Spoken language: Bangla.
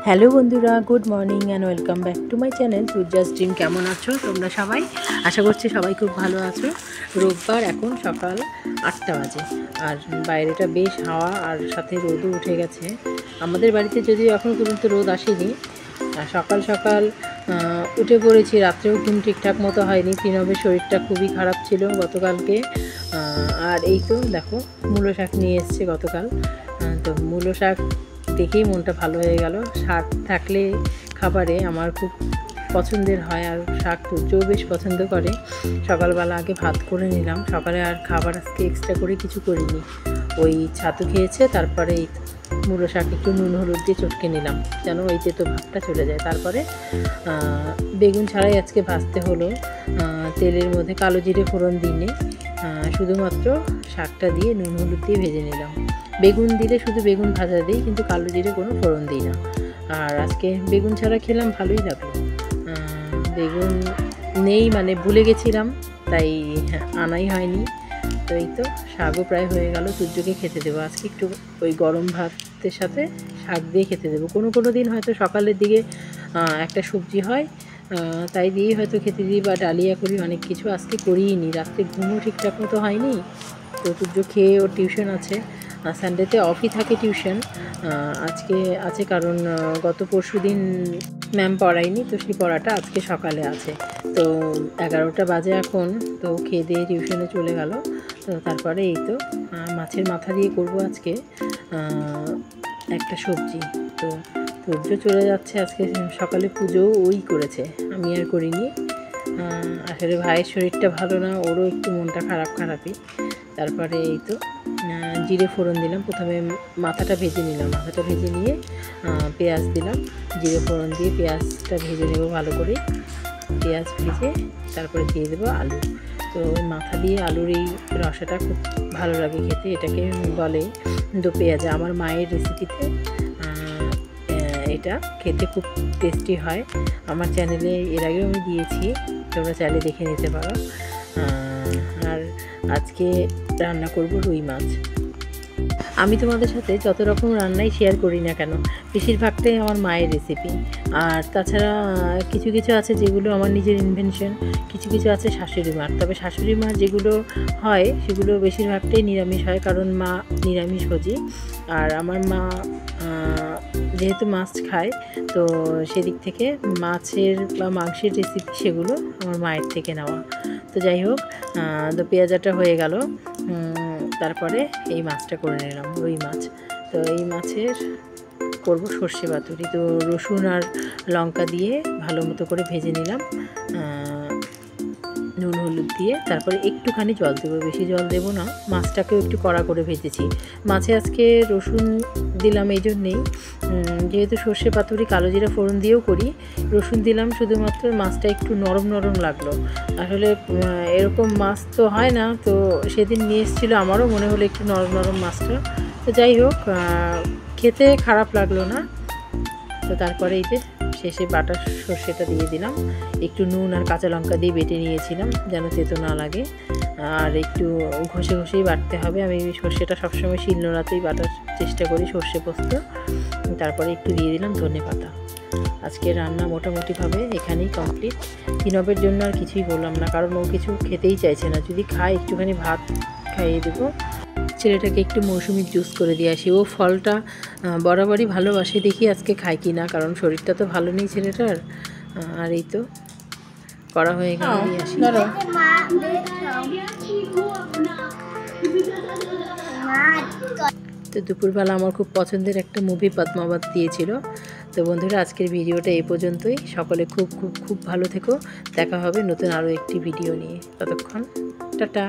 হ্যালো বন্ধুরা, good morning and welcome back to my channel Turjas dream. কেমন আছো তোমরা সবাই? আশা করছি সবাই খুব ভালো আছো। রোববার, এখন সকাল 8টা বাজে, আর বাইরেটা বেশ হাওয়া আর সাথে রোদও উঠে গেছে। আমাদের বাড়িতে যদিও এখনও পর্যন্ত রোদ আসেনি। সকাল সকাল উঠে পড়েছি। রাত্রেও ঘুম ঠিকঠাক মতো হয়নি। প্রীণবের শরীরটা খুবই খারাপ ছিল গতকালকে। আর এই তো দেখো, মূলো শাক নিয়ে এসছে গতকাল। তো মূলো শাক দেখেই মনটা ভালো হয়ে গেল। শাক থাকলে খাবারে আমার খুব পছন্দের হয়, আর শাক তুর্যও বেশ পছন্দ করে। সকালবেলা আগে ভাত করে নিলাম। সকালে আর খাবার আজকে এক্সট্রা করে কিছু করিনি। ওই ছাতু খেয়েছে, তারপরে এই মূলো শাক একটু নুন হলুদ দিয়ে চটকে নিলাম, যেন ওইতে তো ভাতটা চলে যায়। তারপরে বেগুন ছাড়াই আজকে ভাজতে হলো। তেলের মধ্যে কালো জিরে ফোড়ন দিয়ে শুধুমাত্র শাকটা দিয়ে নুন হলুদ দিয়ে ভেজে নিলাম। বেগুন দিলে শুধু বেগুন ভাজা দিই, কিন্তু কালো জিরে কোনো ফোড়ন দিই না। আর আজকে বেগুন ছাড়া খেলাম, ভালোই লাগলো। বেগুন নেই, মানে ভুলে গেছিলাম, তাই আনাই হয়নি। তো এই তো শাকও প্রায় হয়ে গেল। সূর্যকে খেতে দেবো আজকে। একটু ওই গরম ভাতের সাথে শাক দিয়ে খেতে দেবো। কোনো দিন হয়তো সকালের দিকে একটা সবজি হয়, তাই দিয়েই হয়তো খেতে দিই, বা ডালিয়া করি, অনেক কিছু। আজকে করিই নি। রাত্রে ঘুমও ঠিকঠাক মতো হয়নি। তো সূর্য খেয়ে ওর টিউশন আছে। সানডেতে অফই থাকে টিউশন। আজকে আছে, কারণ গত পরশু দিন ম্যাম পড়ায়নি, তো সেই পড়াটা আজকে সকালে আছে। তো 11টা বাজে এখন। তো খেয়ে দিয়ে টিউশনে চলে গেল। তো তারপরে এই তো মাছের মাথা দিয়ে করব আজকে একটা সবজি। তো সূর্য চলে যাচ্ছে। আজকে সকালে পুজোও ওই করেছে, আমি আর করিনি। আসলে ভাইয়ের শরীরটা ভালো না, ওরও একটু মনটা খারাপই। তারপরে এই তো জিরে ফোড়ন দিলাম। প্রথমে মাথাটা ভেজে নিলাম। মাথাটা ভেজে নিয়ে পেঁয়াজ দিলাম। জিরে ফোড়ন দিয়ে পেঁয়াজটা ভেজে নেব ভালো করে। পেঁয়াজ ভেজে তারপরে দিয়ে দেবো আলু। তো মাথা দিয়ে আলুর এই রসাটা খুব ভালো লাগে খেতে। এটাকে বলে দো পেঁয়াজা। আমার মায়ের রেসিপিতে এটা খেতে খুব টেস্টি হয়। আমার চ্যানেলে এর আগেও আমি দিয়েছি, তোমরা চাইলে দেখে নিতে পারো। আর আজকে রান্না করব রুই মাছ। আমি তোমাদের সাথে যত রকম রান্নাই শেয়ার করি না কেন, বেশিরভাগটাই আমার মায়ের রেসিপি। আর তাছাড়া কিছু কিছু আছে যেগুলো আমার নিজের ইনভেনশন, কিছু কিছু আছে শাশুড়ি মার। তবে শাশুড়ি মার যেগুলো হয় সেগুলো বেশিরভাগটাই নিরামিষ হয়, কারণ মা নিরামিষভোজী। আর আমার মা যেহেতু মাছ খায়, তো সেদিক থেকে মাছের বা মাংসের রেসিপি সেগুলো আমার মায়ের থেকে নেওয়া। তো যাই হোক, তো পেঁয়াজাটা হয়ে গেল। তারপরে এই মাছটা করে নিলাম, রুই মাছ। তো এই মাছের করব সর্ষে পাতুরি। তো রসুন আর লঙ্কা দিয়ে ভালো মতো করে ভেজে নিলাম, নুন হলুদ দিয়ে। তারপরে একটুখানি জল দেবো, বেশি জল দেবো না। মাছটাকেও একটু কড়া করে ভেজেছি। মাছে আজকে রসুন দিলাম এই জন্যেই, যেহেতু সর্ষে পাতুরি কালো জিরা ফোড়ন দিয়েও করি। রসুন দিলাম শুধুমাত্র মাছটা একটু নরম নরম লাগলো। আসলে এরকম মাছ তো হয় না, তো সেদিন নিয়ে এসেছিলো, আমারও মনে হলো একটু নরম নরম মাছটা। তো যাই হোক, খেতে খারাপ লাগলো না। তো তারপরে এই যে শেষে বাটা সর্ষেটা দিয়ে দিলাম। একটু নুন আর কাঁচা লঙ্কা দিয়ে বেটে নিয়েছিলাম, যেন তেতো না লাগে। আর একটু ঘষেই বাটতে হবে। আমি সর্ষেটা সবসময় শিলনোড়াতেই বাটার চেষ্টা করি, সর্ষে পোস্ত। তারপরে একটু দিয়ে দিলাম ধনেপাতা। আজকে রান্না মোটামুটিভাবে এখানেই কমপ্লিট। প্রীণবের জন্য আর কিছুই বললাম না, কারণ ও কিছু খেতেই চাইছে না। যদি খায় একটুখানি ভাত খাইয়ে দেবো। ছেলেটাকে একটু মৌসুমির জুস করে দিয়ে আসি। ও ফলটা বরাবরই ভালোবাসে, দেখি আজকে খায় কি না, কারণ শরীরটা তো ভালো নেই ছেলেটার। আর এই তো করা হয়ে গেল, দিয়ে আসি। তো দুপুরবেলা আমার খুব পছন্দের একটা মুভি পদ্মাবত দিয়েছিল। তো বন্ধুরা, আজকের ভিডিওটা এই পর্যন্তই। সকলে খুব খুব খুব ভালো থেকো। দেখা হবে নতুন আরও একটি ভিডিও নিয়ে। ততক্ষণ টাটা।